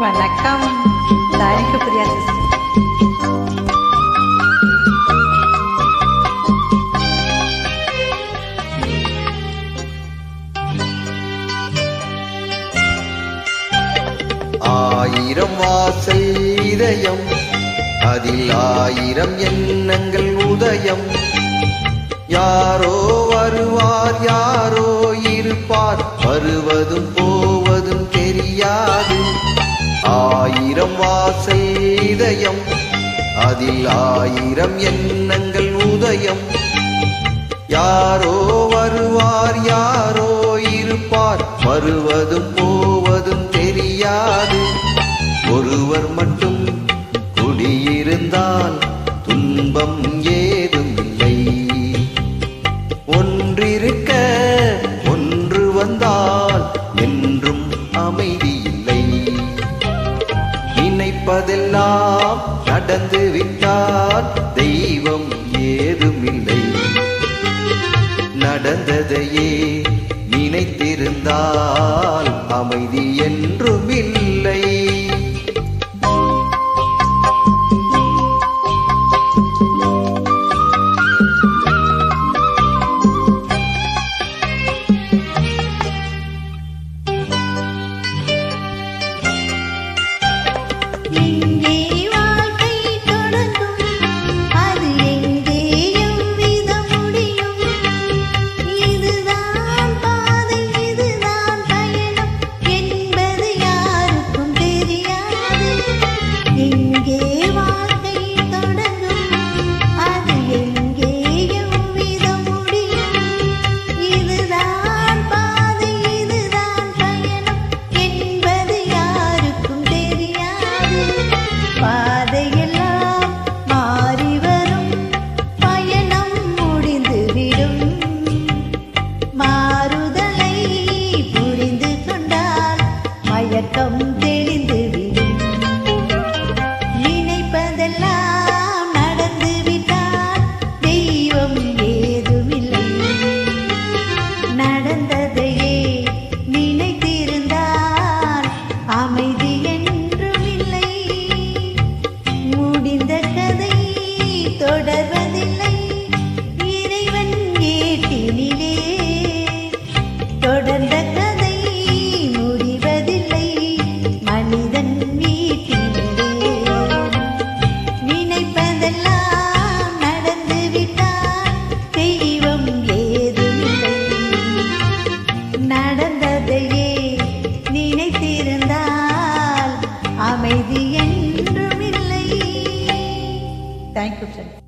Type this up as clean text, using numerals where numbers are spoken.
வணக்கம். Thank you Priya sister. ஆயிரம் வாசல் இதயம், அதில் ஆயிரம் எண்ணங்கள் உதயம். யாரோ வருவார், யாரோ இருப்பார், வருவதும் போவதும் தெரியாது. ஆயிரம் வாசல் இதயம், அதில் ஆயிரம் எண்ணங்கள் உதயம். யாரோ வருவார், யாரோ இருப்பார், வருவதும் போவதும் தெரியாது. ஒருவர் மட்டும் குடியிருந்தால் துன்பம் ஏதும் இல்லை. ஒன்றிருக்க ஒன்று வந்தால் என்றும் அமைதி இல்லை. நினைப்பதெல்லாம் நடந்து விட்டால் தெய்வம் ஏதுமில்லை. நடந்ததையே நினைத்திருந்தால் அமைதி என்றும் இல்லை. மயக்கம் தெளிந்துவிடும். நினைப்பதெல்லாம் நடந்துவிட்டால் தெய்வம் ஏதுமில்லை. நடந்ததையே நினைத்திருந்தால் அமைதி என்றும் இல்லை. முடிந்த கதை தொடர்வதில்லை. இறைவன் ஏட்டினிலே தொடர்ந்த கதை முடிவதில்லை. மனிதன் வீட்டிலே நினைப்பதெல்லாம் நடந்துவிட்டால் தெய்வம் ஏதுமில்லை. நடந்ததையே நினைத்திருந்தால் அமைதி என்றும் இல்லை. Thank you sir.